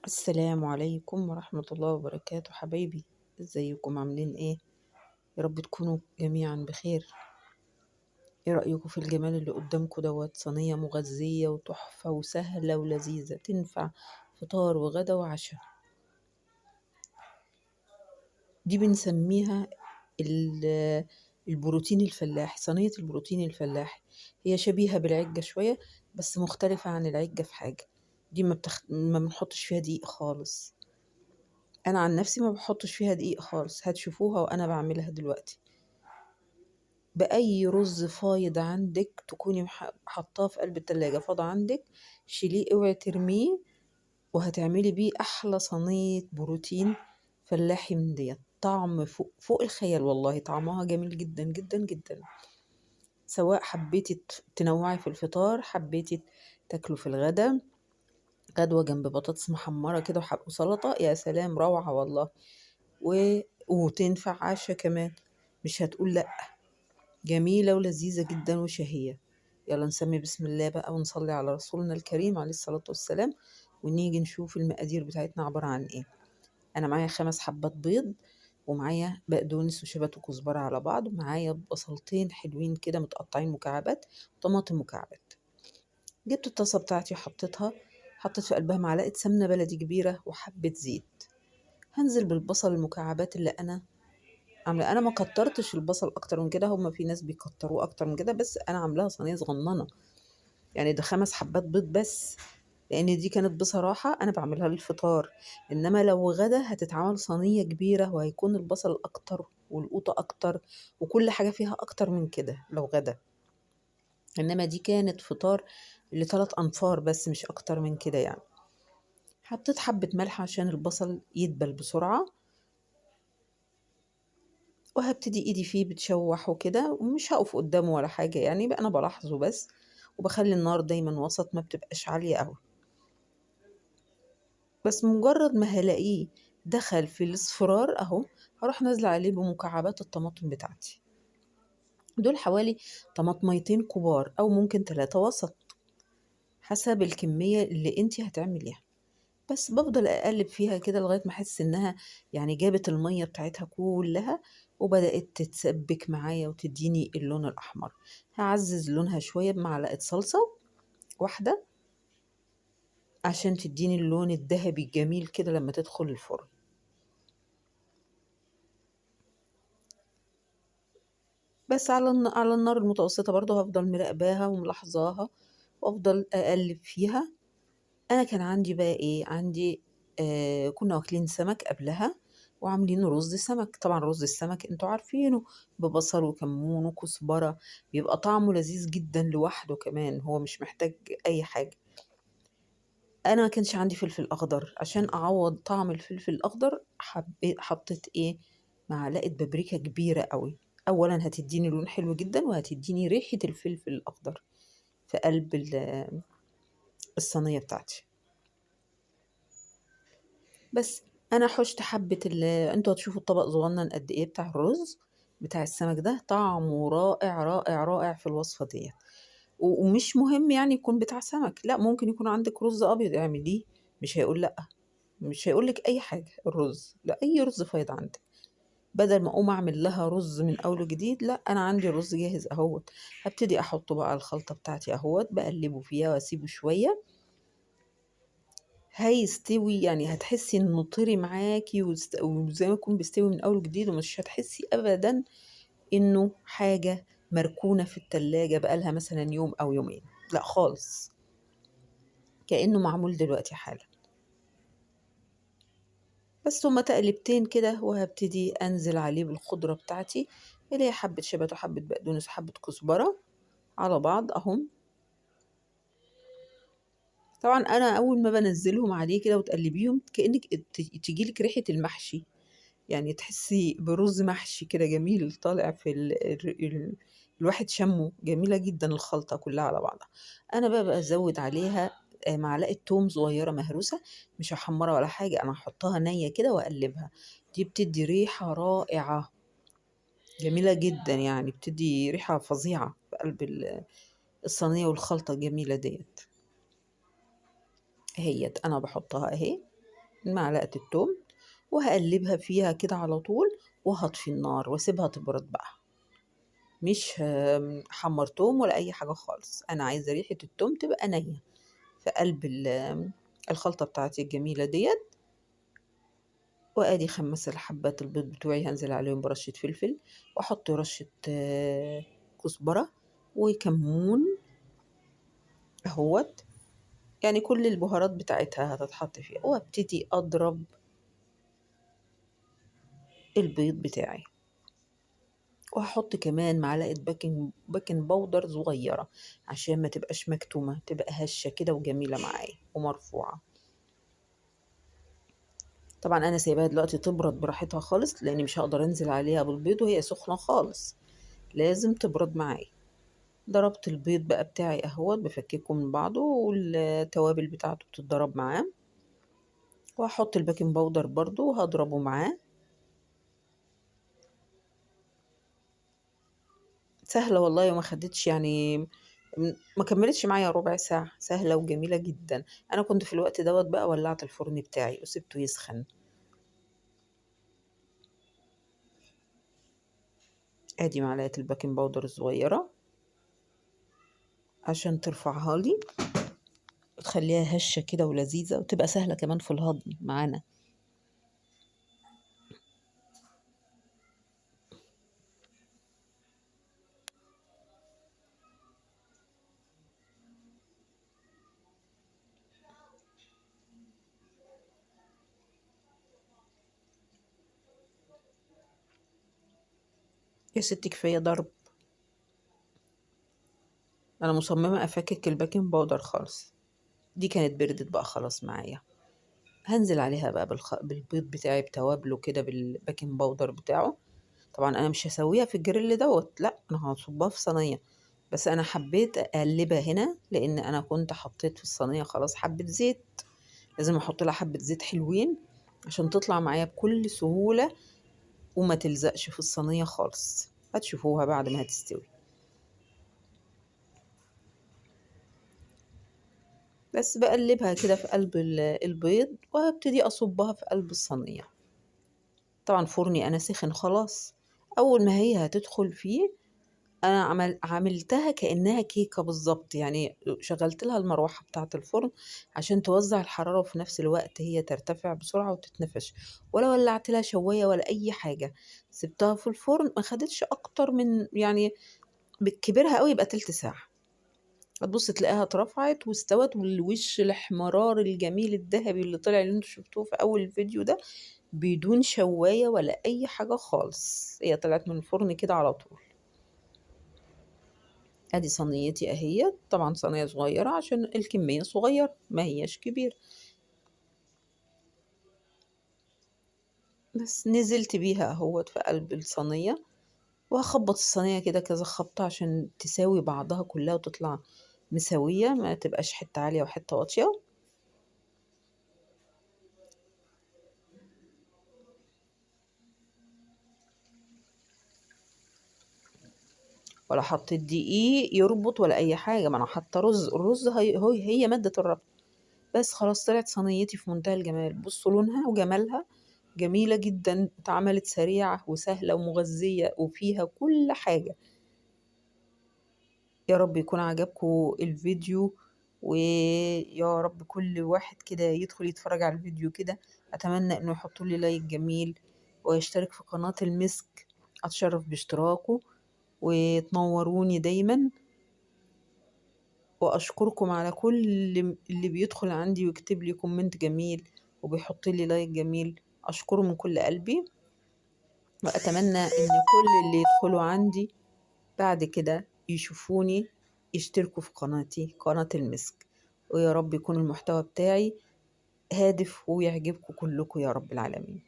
السلام عليكم ورحمة الله وبركاته حبايبي. ازيكم عاملين ايه؟ يا رب تكونوا جميعا بخير. ايه رأيكم في الجمال اللي قدامكم دوت؟ صينية مغذية وتحفة وسهلة ولذيذة، تنفع فطار وغدا وعشاء. دي بنسميها البروتين الفلاحي، صينية البروتين الفلاحي. هي شبيهة بالعجة شوية، بس مختلفة عن العجة في حاجة. دي ما بنحطش فيها دقيق خالص. انا عن نفسي ما بحطش فيها دقيق خالص، هتشوفوها وانا بعملها دلوقتي. باي رز فايض عندك تكوني حطاه في قلب التلاجة فاض عندك، شيليه اوعي ترميه، وهتعملي بيه احلى صينية بروتين فلاحي من ديت. طعم فوق فوق الخيال، والله طعمها جميل جدا جدا جدا. سواء حبيتي تنوعي في الفطار، حبيتي تاكلوا في الغدا، غدوة جنب بطاطس محمرة كده وسلطة، يا سلام روعة والله. وتنفع عشاء كمان، مش هتقول لأ. جميلة ولذيذة جدا وشهية. يلا نسمي بسم الله بقى ونصلي على رسولنا الكريم عليه الصلاة والسلام، ونيجي نشوف المقادير بتاعتنا عبارة عن ايه. انا معايا 5 حبات بيض، ومعايا بقدونس وشبت وكزبرة على بعض، ومعايا بصلتين حلوين كده متقطعين مكعبات، وطماطم مكعبات. جبت الطاسة بتاعتي وحطيتها، حطيت في قلبها معلقة سمنة بلدي كبيرة وحبة زيت. هنزل بالبصل المكعبات اللي انا عامله. انا ما كترتش البصل اكتر من كده، هما في ناس بيكتروه اكتر من كده، بس انا عاملاها صينيه صغننه. يعني ده 5 حبات بيض بس، لان دي كانت بصراحه انا بعملها للفطار. انما لو غدا هتتعمل صينيه كبيره، وهيكون البصل اكتر والقوطه اكتر وكل حاجه فيها اكتر من كده لو غدا. انما دي كانت فطار ل3 انفار بس، مش اكتر من كده يعني. حطيت حبه ملح عشان البصل يدبل بسرعه، وهبتدي ايدي فيه بتشوح وكده، ومش هقف قدامه ولا حاجة يعني، بقى انا بلاحظه بس. وبخلي النار دايما وسط، ما بتبقاش عالية قوي. بس مجرد ما هلاقيه دخل في الاصفرار اهو، هروح نازلة عليه بمكعبات الطماطم بتاعتي. دول حوالي طماطميتين كبار او ممكن 3 وسط، حسب الكمية اللي انتي هتعمليها. بس بفضل اقلب فيها كده لغايه ما احس انها يعني جابت الميه بتاعتها كلها، وبدات تتسبك معايا وتديني اللون الاحمر. هعزز لونها شويه بمعلقه صلصه واحده، عشان تديني اللون الذهبي الجميل كده لما تدخل الفرن. بس على النار المتوسطه برضو، هفضل مراقباها وملاحظاها، وافضل اقلب فيها. انا كان عندي بقى ايه عندي، كنا واكلين سمك قبلها، وعاملين رز سمك. طبعا رز السمك انتوا عارفينه، ببصل وكمون وكزبرة، بيبقى طعمه لذيذ جدا لوحده كمان، هو مش محتاج اي حاجة. انا ما كانش عندي فلفل اخضر، عشان اعوض طعم الفلفل الاخضر حطيت ايه، معلقة بابريكا كبيرة قوي. اولا هتديني لون حلو جدا، وهتديني ريحة الفلفل الاخضر في قلب الصينية بتاعتي. بس انا حشت حبة انتوا هتشوفوا الطبق صغنن قد ايه بتاع الرز بتاع السمك ده، طعمه رائع رائع رائع في الوصفة دي. ومش مهم يعني يكون بتاع سمك، لا، ممكن يكون عندك رز ابيض اعمليه، مش هيقول لا، مش هيقول لك اي حاجة. الرز، لا، اي رز فايض عندك، بدل ما اقوم اعمل لها رز من اول وجديد، لا، انا عندي الرز جاهز اهوت. هبتدي احطه بقى الخلطة بتاعتي اهوت، بقلبه فيها واسيبه شوية. هيستوي يعني، هتحسي انه طري معاكي وزي ما يكون بيستوي من اول وجديد، ومش هتحسي ابدا انه حاجة مركونة في التلاجة بقالها مثلا يوم او يومين، لا خالص، كأنه معمول دلوقتي حالا. بس هما تقلبتين كده، وهبتدي انزل عليه بالخضرة بتاعتي، اللي هي حبة شبت وحبة بقدونس وحبة كزبرة على بعض اهم. طبعا انا اول ما بنزلهم عليه كده وتقلبيهم، كأنك تجيلك ريحة المحشي، يعني تحسي برز محشي كده جميل طالع في الواحد شمه، جميلة جدا الخلطة كلها على بعضها. أنا بقى بزود عليها معلقة توم صغيرة مهروسة، مش هحمرها ولا حاجة، أنا هحطها نية كده وأقلبها. دي بتدي ريحة رائعة، جميلة جدا يعني، بتدي ريحة فظيعة في قلب الصينية والخلطة الجميلة ديت. اهيت أنا بحطها اهي، معلقة التوم، وهقلبها فيها كده على طول، وهطفي النار واسيبها تبرد بقى. مش حمر توم ولا اي حاجة خالص، انا عايزة ريحة التوم تبقى نية في قلب الخلطة بتاعتي الجميلة ديت. وادي 5 حبات البيض بتوعي هنزل عليهم برشة فلفل، واحط رشة كزبرة وكمون اهوت، يعني كل البهارات بتاعتها هتتحط فيها، وابتدي اضرب البيض بتاعي. وهحط كمان معلقة باكنج باودر صغيرة عشان ما تبقاش مكتومة، تبقى هشة كده وجميلة معايا ومرفوعة. طبعا انا سايباها دلوقتي تبرد براحتها خالص، لاني مش هقدر انزل عليها بالبيض وهي سخنة خالص، لازم تبرد معايا. ضربت البيض بقى بتاعي اهوت، بفككه من بعضه والتوابل بتاعته بتتضرب معاه، وهحط الباكنج باودر برضو وهضربه معاه. سهلة والله، وما خدتش يعني ما كملتش معايا ربع ساعة، سهلة وجميلة جدا. انا كنت في الوقت دوت بقى ولعت الفرن بتاعي وسبته يسخن. ادي معلقة الباكنج باودر الصغيرة عشان ترفعها لي وتخليها هشة كده ولذيذة، وتبقى سهلة كمان في الهضم معانا. يا ستي كفاية ضرب، انا مصممة افكك الباكنج باودر خالص. دي كانت بردت بقى خلاص معايا. هنزل عليها بقى بالبيض بتاعي بتوابله كده بالباكنج باودر بتاعه. طبعا انا مش هسويها في الجريل دوت، لا انا هصبها في صينيه، بس انا حبيت اقلبها هنا لان انا كنت حطيت في الصينيه خلاص حبه زيت. لازم احط لها حبه زيت حلوين عشان تطلع معايا بكل سهوله وما تلزقش في الصينيه خالص. هتشوفوها بعد ما هتستوي. بس بقلبها كده في قلب البيض، وهبتدي اصبها في قلب الصينيه. طبعا فرني انا سخن خلاص. اول ما هي هتدخل فيه، انا عملتها كانها كيكه بالظبط، يعني شغلت لها المروحه بتاعه الفرن عشان توزع الحراره، وفي نفس الوقت هي ترتفع بسرعه وتتنفش، ولا ولعت لها شوايه ولا اي حاجه. سبتها في الفرن ما خدتش اكتر من يعني بكبرها قوي يبقى تلت ساعه. هتبص تلاقيها اترفعت واستوت، والوش الاحمرار الجميل الذهبي اللي طلع اللي انتوا شفتوه في اول الفيديو ده، بدون شوايه ولا اي حاجه خالص. هي طلعت من الفرن كده على طول. ادي صينيتي اهي، طبعا صينية صغيرة عشان الكمية صغيرة ما هياش كبير. بس نزلت بيها اهوت في قلب الصينية، وهخبط الصينية كده كذا خبطة عشان تساوي بعضها كلها وتطلع مساوية، ما تبقاش حتة عالية وحتة واطية. ولا حطيت دقيق يربط ولا اي حاجة، ما انا حاطة رز. الرز هي مادة الربط. بس خلاص طلعت صينيتي في منتهى الجمال. بصوا لونها وجمالها، جميلة جدا، اتعملت سريعة وسهلة ومغذية وفيها كل حاجة. يا رب يكون عجبكم الفيديو، ويا رب كل واحد كده يدخل يتفرج على الفيديو كده. اتمنى انه يحطوا لي لايك جميل ويشترك في قناة المسك، اتشرف باشتراكه، وتنوروني دايما. واشكركم على كل اللي بيدخل عندي ويكتب لي كومنت جميل وبيحط لي لايك جميل، اشكره من كل قلبي. واتمنى ان كل اللي يدخلوا عندي بعد كده يشوفوني يشتركوا في قناتي، قناة المسك. ويا رب يكون المحتوى بتاعي هادف ويعجبكم كلكم يا رب العالمين.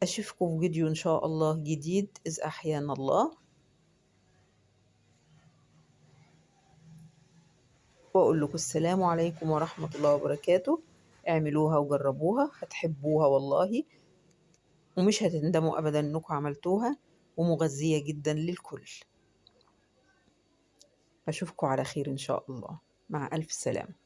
أشوفكم في فيديو إن شاء الله جديد إذ أحيانا الله، وأقول لكم السلام عليكم ورحمة الله وبركاته. اعملوها وجربوها، هتحبوها والله، ومش هتندموا أبدا إنكم عملتوها، ومغذية جدا للكل. أشوفكم على خير إن شاء الله. مع ألف سلامة.